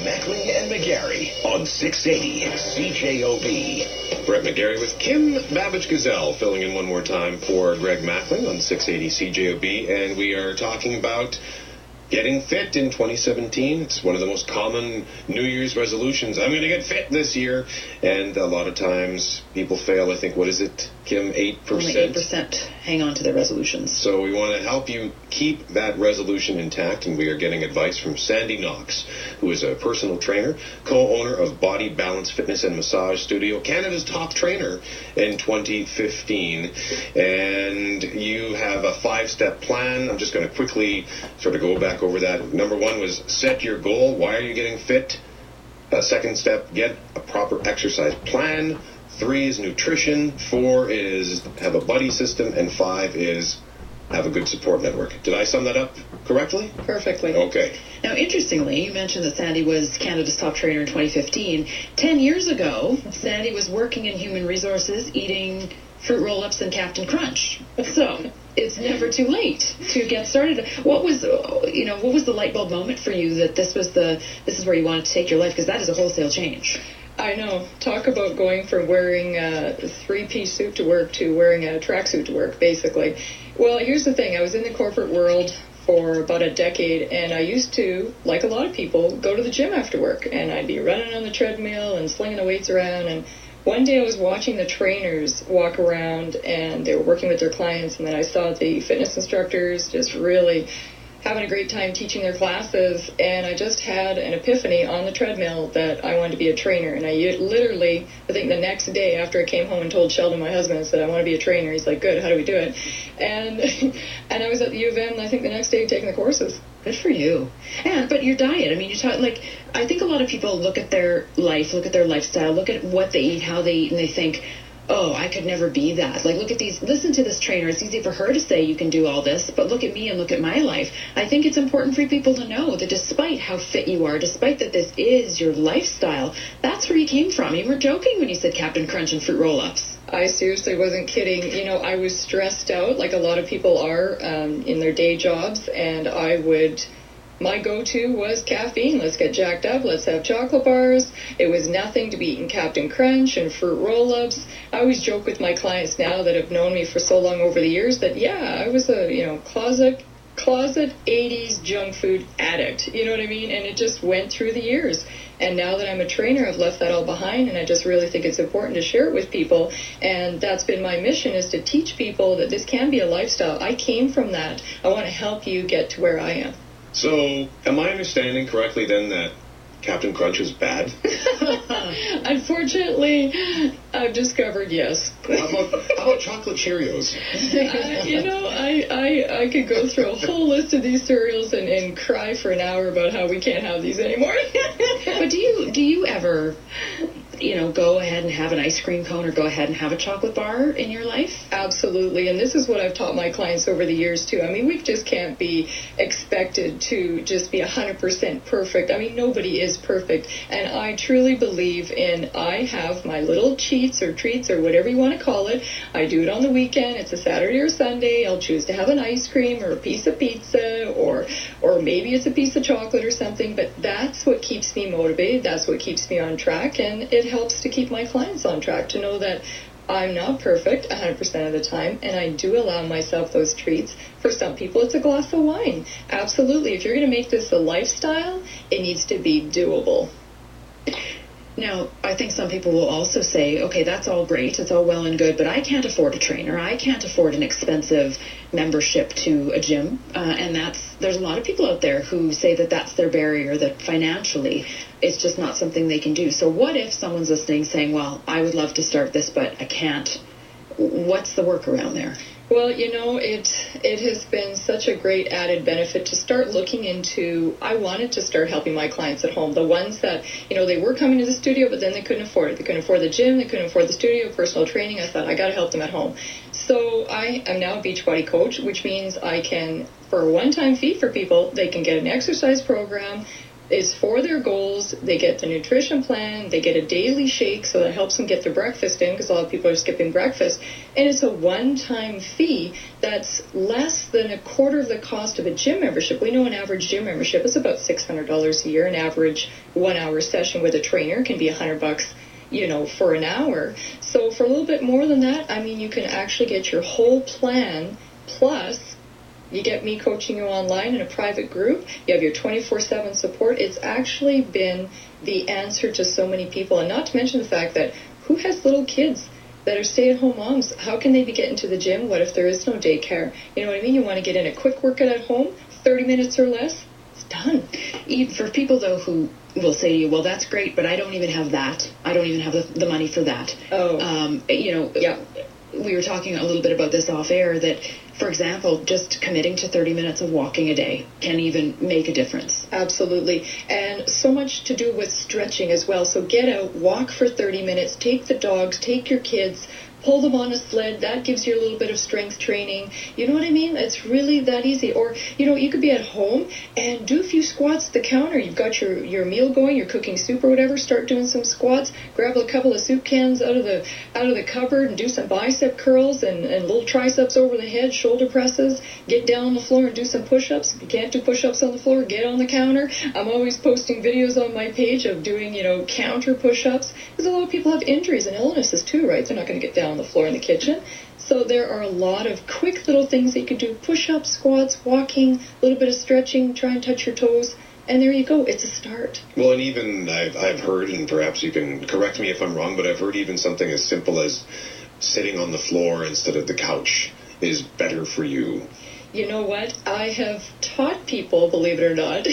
Megarry and Megarry on 680 CJOB. Brett Megarry with Kim Babich-Gesell filling in one more time for Greg Mackling on 680 CJOB, and we are talking about getting fit in 2017. It's one of the most common New Year's resolutions. I'm going to get fit this year. And a lot of times people fail. I think, what is it, Kim, 8%? Only 8% hang on to their resolutions. So we want to help you keep that resolution intact, and we are getting advice from Sandi Knox, who is a personal trainer, co-owner of Body Balance Fitness and Massage Studio, Canada's top trainer in 2015. And you have a 5-step plan. I'm just going to quickly sort of go back over that. Number 1 was set your goal. Why are you getting fit? Second step, get a proper exercise plan. 3 is nutrition. 4 is have a buddy system. And 5 is have a good support network. Did I sum that up correctly? Perfectly. Okay. Now, interestingly, you mentioned that Sandi was Canada's top trainer in 2015. 10 years ago, Sandi was working in human resources, eating fruit roll-ups and Captain Crunch. So it's never too late to get started. What was the light bulb moment for you that this is where you wanted to take your life? Because that is a wholesale change. I know. Talk about going from wearing a 3-piece suit to work to wearing a tracksuit to work, basically. Well, here's the thing. I was in the corporate world for about a decade, and I used to, like a lot of people, go to the gym after work, and I'd be running on the treadmill and slinging the weights around. And one day I was watching the trainers walk around, and they were working with their clients, and then I saw the fitness instructors just really having a great time teaching their classes, and I just had an epiphany on the treadmill that I wanted to be a trainer. And I literally, I think the next day after I came home and told Sheldon, my husband, I said, I want to be a trainer. He's like, good, how do we do it? And I was at the U of M, I think the next day, taking the courses. Good for you. But your diet, I mean, I think a lot of people look at their life, look at their lifestyle, look at what they eat, how they eat, and they think, oh, I could never be that. Like, listen to this trainer. It's easy for her to say you can do all this, but look at me and look at my life. I think it's important for people to know that despite how fit you are, despite that this is your lifestyle, that's where you came from. You were joking when you said Captain Crunch and fruit roll-ups. I seriously wasn't kidding. You know, I was stressed out like a lot of people are in their day jobs, and my go-to was caffeine. Let's get jacked up. Let's have chocolate bars. It was nothing to be eating Captain Crunch and fruit roll-ups. I always joke with my clients now that have known me for so long over the years that, yeah, I was a, closet 80s junk food addict. You know what I mean? And it just went through the years. And now that I'm a trainer, I've left that all behind, and I just really think it's important to share it with people. And that's been my mission, is to teach people that this can be a lifestyle. I came from that. I want to help you get to where I am. So, am I understanding correctly then that Captain Crunch is bad? Unfortunately, I've discovered yes. How about chocolate Cheerios? I could go through a whole list of these cereals and cry for an hour about how we can't have these anymore. But do you ever, go ahead and have an ice cream cone or go ahead and have a chocolate bar in your life? Absolutely, and this is what I've taught my clients over the years too. I mean, we just can't be expected to just be 100% perfect. I mean, nobody is perfect, and I truly believe in, I have my little cheats or treats or whatever you want to call it. I do it on the weekend. It's a Saturday or Sunday. I'll choose to have an ice cream or a piece of pizza or maybe it's a piece of chocolate or something, but that's what keeps me motivated. That's what keeps me on track, and it helps to keep my clients on track, to know that I'm not perfect 100% of the time, and I do allow myself those treats. For some people, it's a glass of wine. Absolutely. If you're going to make this a lifestyle, it needs to be doable. Now, I think some people will also say, okay, that's all great, it's all well and good, but I can't afford a trainer, I can't afford an expensive membership to a gym, and there's a lot of people out there who say that that's their barrier, that financially it's just not something they can do. So what if someone's listening saying, well, I would love to start this, but I can't? What's the workaround there? Well, it has been such a great added benefit to start looking into. I wanted to start helping my clients at home, the ones that, they were coming to the studio, but then they couldn't afford it. They couldn't afford the gym, they couldn't afford the studio, personal training. I thought, I got to help them at home. So I am now a Beachbody coach, which means I can, for a one-time fee for people, they can get an exercise program is for their goals. They get the nutrition plan. They get a daily shake, so that helps them get their breakfast in, because a lot of people are skipping breakfast. And it's a one-time fee that's less than a quarter of the cost of a gym membership. We know an average gym membership is about $600 a year. An average 1-hour session with a trainer can be $100, for an hour. So for a little bit more than that, I mean, you can actually get your whole plan, plus you get me coaching you online in a private group. You have your 24/7 support. It's actually been the answer to so many people. And not to mention the fact that who has little kids that are stay-at-home moms? How can they be getting to the gym? What if there is no daycare? You know what I mean? You want to get in a quick workout at home, 30 minutes or less, it's done. For people, though, who will say to you, well, that's great, but I don't even have that. I don't even have the money for that. Oh. Yeah. We were talking a little bit about this off air, that, for example, just committing to 30 minutes of walking a day can even make a difference. Absolutely. And so much to do with stretching as well. So get out, walk for 30 minutes, take the dogs, take your kids, pull them on a sled. That gives you a little bit of strength training. You know what I mean? It's really that easy. Or, you could be at home and do a few squats at the counter. You've got your meal going, you're cooking soup or whatever, start doing some squats, grab a couple of soup cans out of the cupboard and do some bicep curls and little triceps over the head, shoulder presses, get down on the floor and do some push-ups. If you can't do push-ups on the floor, get on the counter. I'm always posting videos on my page of doing, counter push-ups, because a lot of people have injuries and illnesses too, right? They're not going to get down on the floor in the kitchen. So there are a lot of quick little things that you can do. Push-ups, squats, walking, a little bit of stretching, try and touch your toes, and there you go. It's a start. Well, and even I've heard, and perhaps you can correct me if I'm wrong, but I've heard even something as simple as sitting on the floor instead of the couch is better for you. You know what? I have taught people, believe it or not,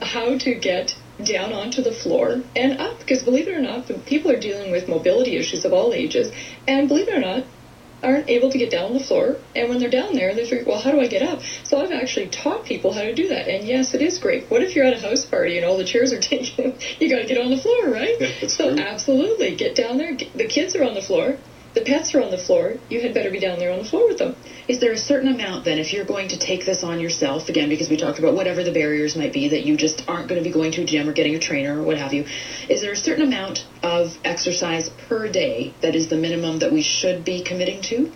how to get down onto the floor and up, because believe it or not, people are dealing with mobility issues of all ages, and believe it or not, aren't able to get down on the floor. And when they're down there, they figure, well, how do I get up? So I've actually taught people how to do that. And yes, it is great. What if you're at a house party and all the chairs are taken? You got to get on the floor, right? Yeah, so true. Absolutely, get down there. The kids are on the floor. The pets are on the floor. You had better be down there on the floor with them. Is there a certain amount, then, if you're going to take this on yourself, again, because we talked about whatever the barriers might be, that you just aren't going to be going to a gym or getting a trainer or what have you, is there a certain amount of exercise per day that is the minimum that we should be committing to?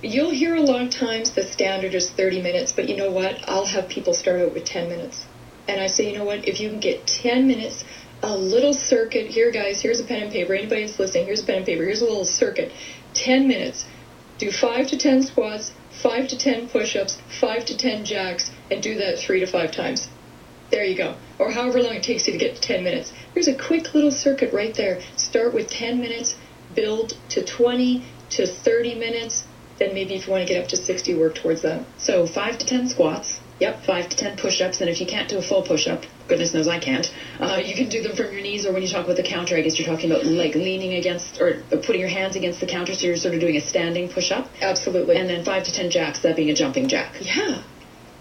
You'll hear a lot of times the standard is 30 minutes, but you know what? I'll have people start out with 10 minutes. And I say, you know what? If you can get 10 minutes, a little circuit. Here, guys, here's a pen and paper. Anybody that's listening, here's a pen and paper. Here's a little circuit. 10 minutes. Do 5 to 10 squats, 5 to 10 push-ups, 5 to 10 jacks, and do that 3 to 5 times. There you go. Or however long it takes you to get to 10 minutes. There's a quick little circuit right there. Start with 10 minutes, build to 20 to 30 minutes, then maybe if you want to get up to 60, work towards that. So 5 to 10 squats. Yep, 5 to 10 push-ups, and if you can't do a full push-up, goodness knows I can't, you can do them from your knees, or when you talk about the counter, I guess you're talking about like leaning against, or putting your hands against the counter, so you're sort of doing a standing push-up. Absolutely. And then 5 to 10 jacks, that being a jumping jack. Yeah.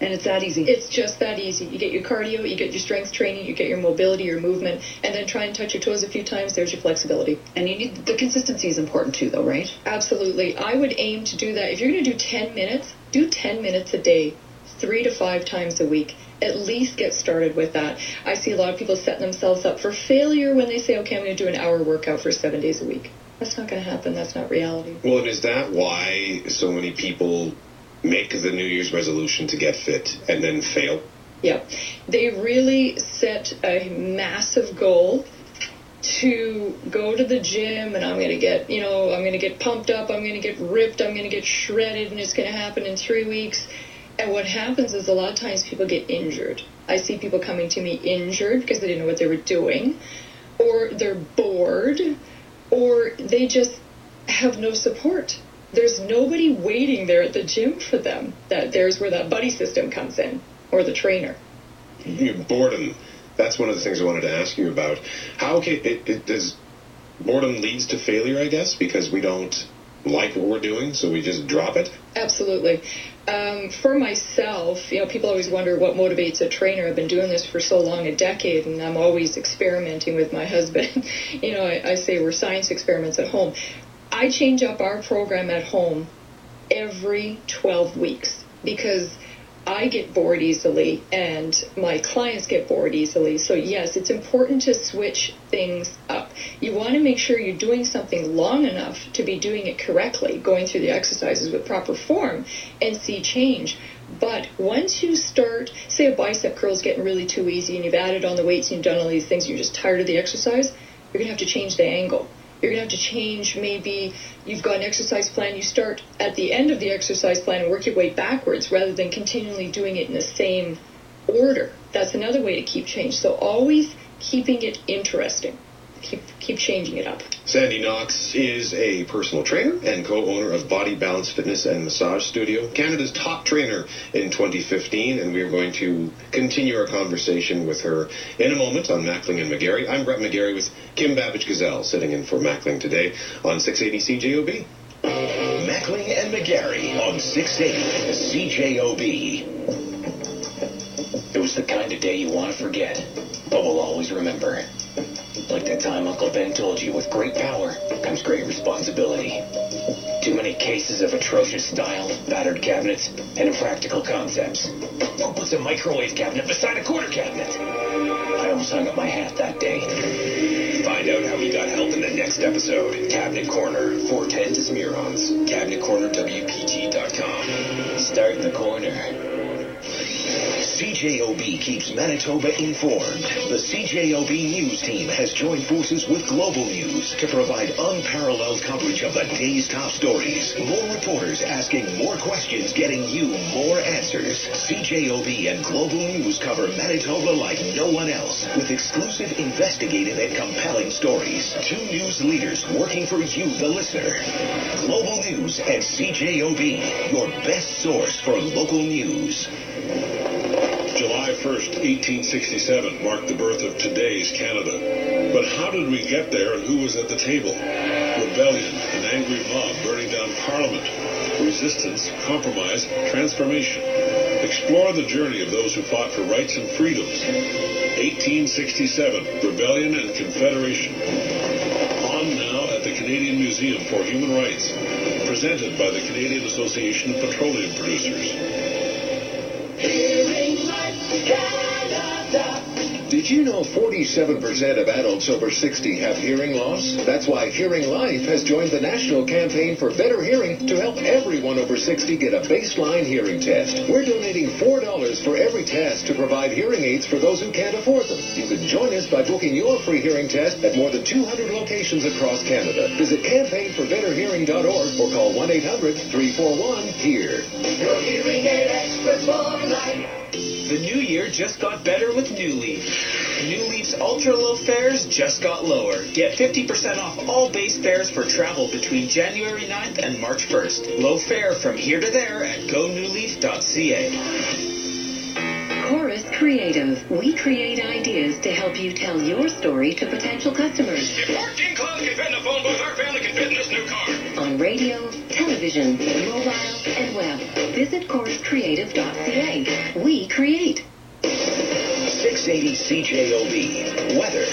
And it's that easy. It's just that easy. You get your cardio, you get your strength training, you get your mobility, your movement, and then try and touch your toes a few times. There's your flexibility. And you need, the consistency is important too, though, right? Absolutely. I would aim to do that. If you're going to do 10 minutes, do 10 minutes a day, 3 to 5 times a week. At least get started with that. I see a lot of people setting themselves up for failure when they say, okay, I'm going to do an hour workout for 7 days a week. That's not going to happen. That's not reality. Well, and is that why so many people make the New Year's resolution to get fit and then fail? Yeah. They really set a massive goal to go to the gym, and I'm going to get, I'm going to get pumped up, I'm going to get ripped, I'm going to get shredded, and it's going to happen in 3 weeks. And what happens is a lot of times people get injured. I see people coming to me injured because they didn't know what they were doing, or they're bored, or they just have no support. There's nobody waiting there at the gym for them. There's where that buddy system comes in, or the trainer. Boredom. That's one of the things I wanted to ask you about. How does boredom leads to failure, I guess, because we don't like what we're doing, so we just drop it? Absolutely. For myself, people always wonder what motivates a trainer. I've been doing this for so long, a decade, and I'm always experimenting with my husband. I say we're science experiments at home. I change up our program at home every 12 weeks because I get bored easily, and my clients get bored easily. So yes, it's important to switch things up. You want to make sure you're doing something long enough to be doing it correctly, going through the exercises with proper form, and see change. But once you start, say a bicep curl is getting really too easy, and you've added on the weights and you've done all these things, and you're just tired of the exercise, you're going to have to change the angle. You're going to have to change, maybe you've got an exercise plan, you start at the end of the exercise plan and work your way backwards rather than continually doing it in the same order. That's another way to keep change. So always keeping it interesting. Keep changing it up. Sandi Knox is a personal trainer and co-owner of Body Balance Fitness and Massage Studio, Canada's top trainer in 2015, and we are going to continue our conversation with her in a moment on Mackling and Megarry. I'm Brett Megarry with Kim Babich-Gesell, sitting in for Mackling today on 680 CJOB. Mackling and Megarry on 680 CJOB. It was the kind of day you want to forget, but will always remember. Like that time Uncle Ben told you, with great power comes great responsibility. Too many cases of atrocious style, battered cabinets, and impractical concepts. Who puts a microwave cabinet beside a quarter cabinet? I almost hung up my hat that day. Find out how he got help in the next episode. Cabinet Corner, 410 to Smirons. CabinetCornerWPT.com. Start in the corner. CJOB keeps Manitoba informed. The CJOB News team has joined forces with Global News to provide unparalleled coverage of the day's top stories. More reporters asking more questions, getting you more answers. CJOB and Global News cover Manitoba like no one else, with exclusive investigative and compelling stories. Two news leaders working for you, the listener. Global News and CJOB, your best source for local news. July 1st, 1867 marked the birth of today's Canada. But how did we get there, and who was at the table? Rebellion, an angry mob burning down Parliament. Resistance, compromise, transformation. Explore the journey of those who fought for rights and freedoms. 1867, Rebellion and Confederation. On now at the Canadian Museum for Human Rights. Presented by the Canadian Association of Petroleum Producers. Hearing Life Canada. Did you know 47% of adults over 60 have hearing loss? That's why Hearing Life has joined the national campaign for better hearing to help everyone over 60 get a baseline hearing test. We're donating $4 for every test to provide hearing aids for those who can't afford them. You can join us by booking your free hearing test at more than 200 locations across Canada. Visit campaignforbetterhearing.org or call 1-800-341-HEAR. Your hearing aid experts for life. The new year just got better with New Leaf. New Leaf's ultra-low fares just got lower. Get 50% off all base fares for travel between January 9th and March 1st. Low fare from here to there at gonewleaf.ca. Chorus Creative. We create ideas to help you tell your story to potential customers. If 14 clowns can fit in a phone booth, our family can fit in this new car. On radio, television, mobile, and web. Visit choruscreative.ca. We create. 680 CJOB. Weather.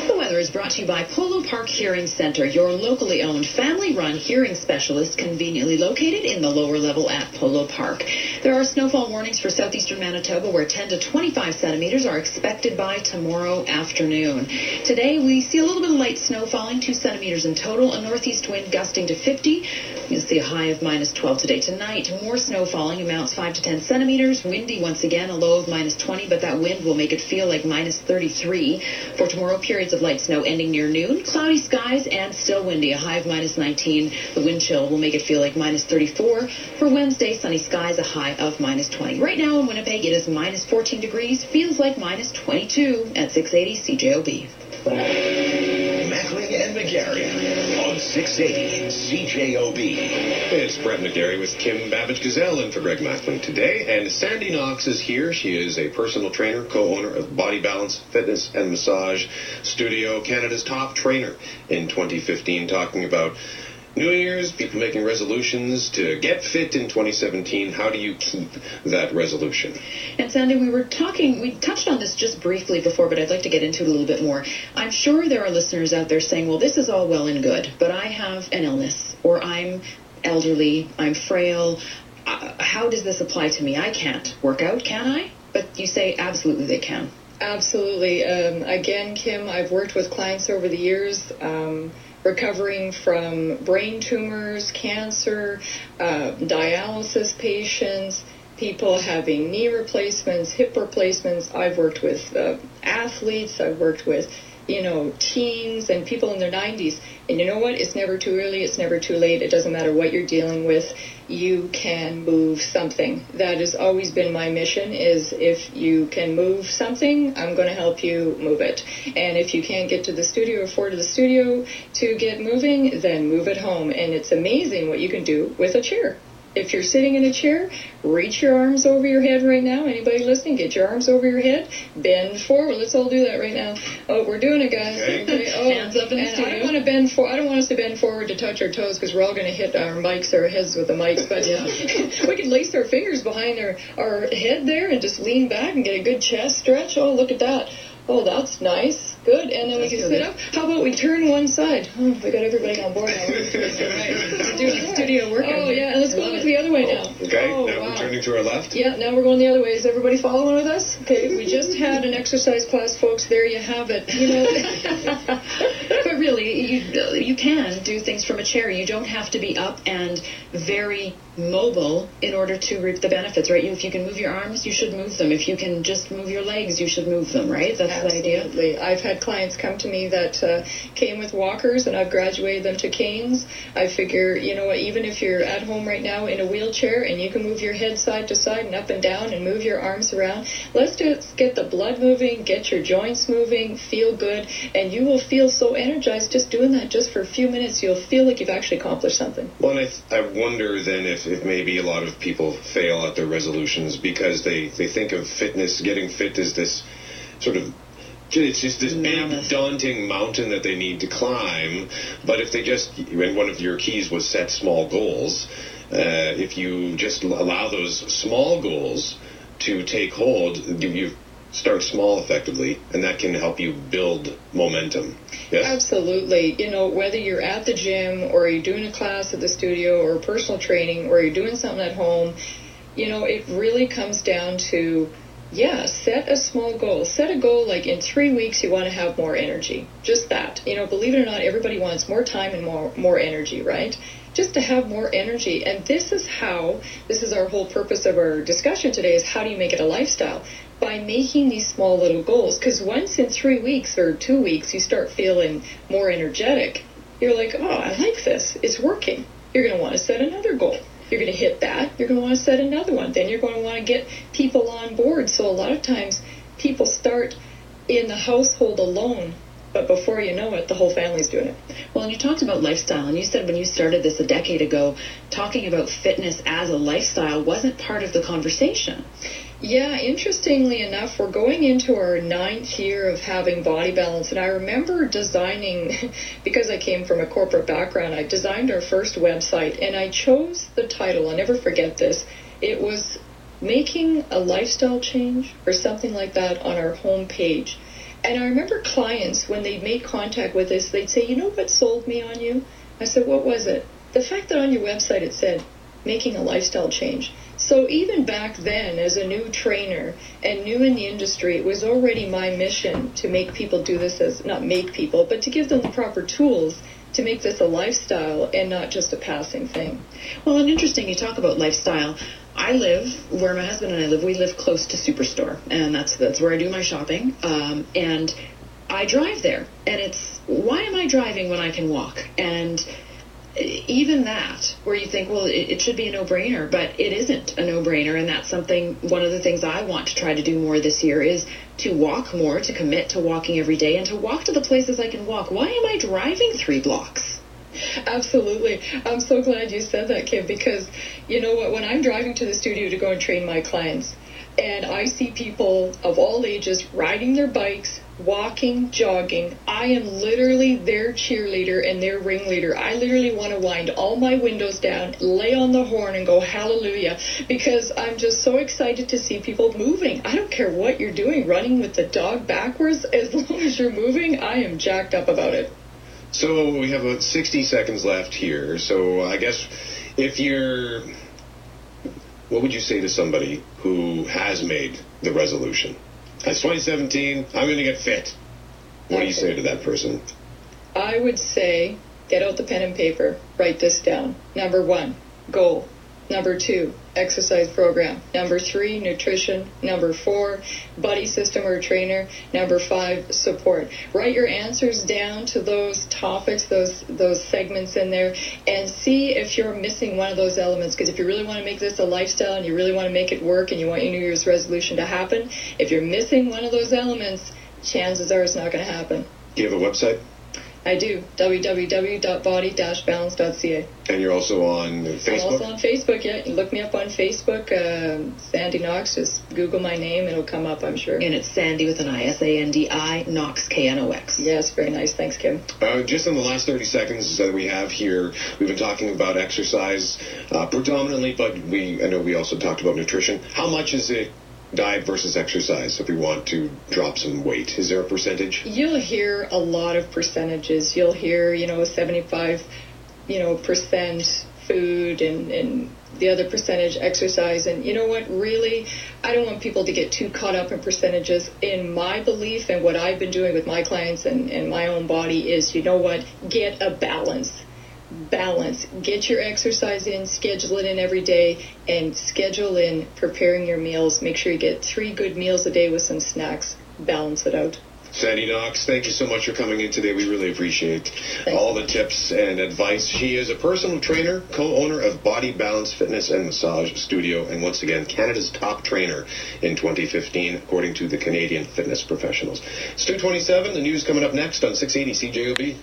The weather is brought to you by Polo Park Hearing Center, your locally owned, family-run hearing specialist conveniently located in the lower level at Polo Park. There are snowfall warnings for southeastern Manitoba where 10 to 25 centimeters are expected by tomorrow afternoon. Today we see a little bit of light snow falling, 2 centimeters in total, a northeast wind gusting to 50. You'll see a high of minus 12 today. Tonight, more snow falling, amounts 5 to 10 centimeters. Windy once again, a low of minus 20, but that wind will make it feel like minus 33. For tomorrow, periods of light snow ending near noon, cloudy skies and still windy, a high of minus 19. The wind chill will make it feel like minus 34. For Wednesday, sunny skies, a high of minus 20. Right now in Winnipeg, it is minus 14 degrees, feels like minus 22 at 680 CJOB. Mackling and Megarry on 680 CJOB. It's Brett Megarry with Kim Babich-Gesell in for Greg Mackling today. And Sandi Knox is here. She is a personal trainer, co-owner of Body Balance Fitness and Massage Studio, Canada's top trainer in 2015, talking about New Year's, people making resolutions to get fit in 2017. How do you keep that resolution? And Sandy, we touched on this just briefly before, but I'd like to get into it a little bit more. I'm sure there are listeners out there saying, well, this is all well and good, but I have an illness, or I'm elderly, I'm frail, how does this apply to me? I can't work out, can I? But you say absolutely they can. Absolutely. Again, Kim, I've worked with clients over the years recovering from brain tumors, cancer, dialysis patients, people having knee replacements, hip replacements. I've worked with athletes. I've worked with, teens and people in their 90s. And you know what? It's never too early. It's never too late. It doesn't matter what you're dealing with. You can move something. That has always been my mission, is if you can move something, I'm going to help you move it. And if you can't get to the studio, afford the studio to get moving, then move at home. And it's amazing what you can do with a chair. If you're sitting in a chair, reach your arms over your head right now. Anybody listening, get your arms over your head. Bend forward. Let's all do that right now. Oh, we're doing it, guys. Okay. Oh, hands up in the studio. I don't want to bend forward. I don't want us to bend forward to touch our toes because we're all going to hit our mics, our heads with the mics. But we can lace our fingers behind our head there and just lean back and get a good chest stretch. Oh, look at that. Oh, that's nice. Good. And then we can sit up. How about we turn one side? Oh, we got everybody on board now. We're doing a studio workout. Oh, yeah. And let's go look the other way now. Okay, oh, now wow. we're turning to our left. Yeah, now we're going the other way. Is everybody following with us? Okay, we just had an exercise class, folks. There you have it. But really, you can do things from a chair. You don't have to be up and very mobile in order to reap the benefits, right? If you can move your arms, you should move them. If you can just move your legs, you should move them, right? That's Absolutely. the idea. I've had clients come to me that came with walkers, and I've graduated them to canes. I figure, even if you're at home right now in a wheelchair and you can move your head side to side and up and down and move your arms around, let's just get the blood moving, get your joints moving, feel good, and you will feel so energized just doing that just for a few minutes. You'll feel like you've actually accomplished something. Well, and I wonder then if maybe a lot of people fail at their resolutions because they think of fitness, getting fit as this sort of, it's just this big, daunting mountain that they need to climb. But if they just, and one of your keys was set small goals, if you just allow those small goals to take hold, you start small effectively, and that can help you build momentum. Yes? Absolutely. Whether you're at the gym or you're doing a class at the studio or personal training or you're doing something at home, it really comes down to, set a small goal. Set a goal like in 3 weeks you want to have more energy. Just that. Believe it or not, everybody wants more time and more energy, right? Just to have more energy. And this is our whole purpose of our discussion today, is how do you make it a lifestyle? By making these small little goals. Because once in 3 weeks or 2 weeks you start feeling more energetic, you're like, oh, I like this. It's working. You're going to want to set another goal. You're going to hit that. You're going to want to set another one. Then you're going to want to get people on board. So a lot of times people start in the household alone, but before you know it, the whole family's doing it. Well, and you talked about lifestyle, and you said when you started this a decade ago, talking about fitness as a lifestyle wasn't part of the conversation. Yeah, interestingly enough, we're going into our 9th year of having Body Balance, and I remember designing, because I came from a corporate background, I designed our first website, and I chose the title, I'll never forget this, it was Making a Lifestyle Change, or something like that, on our home page. And I remember clients, when they made contact with us, they'd say, what sold me on you? I said, what was it? The fact that on your website it said, Making a Lifestyle Change. So even back then, as a new trainer and new in the industry, it was already my mission to make people do this not make people, but to give them the proper tools to make this a lifestyle and not just a passing thing. Well, and interesting, you talk about lifestyle. I live where my husband and I live. We live close to Superstore, and that's where I do my shopping. And I drive there, and it's, why am I driving when I can walk? And even that, where you think, well, it should be a no-brainer, but it isn't a no-brainer, and that's one of the things I want to try to do more this year is to walk more, to commit to walking every day, and to walk to the places I can walk. Why am I driving 3 blocks? Absolutely. I'm so glad you said that, Kim, because you know what, when I'm driving to the studio to go and train my clients, and I see people of all ages riding their bikes, walking, jogging, I am literally their cheerleader and their ringleader. I literally want to wind all my windows down, lay on the horn, and go hallelujah, because I'm just so excited to see people moving. I don't care what you're doing, running with the dog backwards, as long as you're moving, I am jacked up about it. So we have about 60 seconds left here. So I guess if you're what would you say to somebody who has made the resolution? It's 2017, I'm going to get fit. What do you say to that person? I would say, get out the pen and paper. Write this down. Number 1, goal. Number 2, exercise program. Number 3, nutrition. Number 4, buddy system or trainer. Number 5, support. Write your answers down to those topics, those segments in there, and see if you're missing one of those elements. Because if you really want to make this a lifestyle and you really want to make it work and you want your New Year's resolution to happen, if you're missing one of those elements, chances are it's not going to happen. Do you have a website? I do. www.body-balance.ca. And you're also on Facebook? I'm also on Facebook, yeah. You look me up on Facebook, Sandi Knox. Just Google my name. It'll come up, I'm sure. And it's Sandi with an I, S-A-N-D-I, Knox, K-N-O-X. Yes, very nice. Thanks, Kim. Just in the last 30 seconds that we have here, we've been talking about exercise predominantly, but I know we also talked about nutrition. How much is it diet versus exercise if we want to drop some weight? Is there a percentage? You'll hear a lot of percentages. You'll hear, 75, percent food and the other percentage exercise. And you know what, really, I don't want people to get too caught up in percentages. In my belief and what I've been doing with my clients and my own body is, get a balance. Get your exercise in, schedule it in every day, and schedule in preparing your meals. Make sure you get 3 good meals a day with some snacks. Balance it out. Sandi Knox, thank you so much for coming in today. We really appreciate all the tips and advice. She is a personal trainer, co-owner of Body Balance Fitness and Massage Studio, and once again, Canada's top trainer in 2015, according to the Canadian Fitness Professionals. It's 2:27. The news coming up next on 680 CJOB.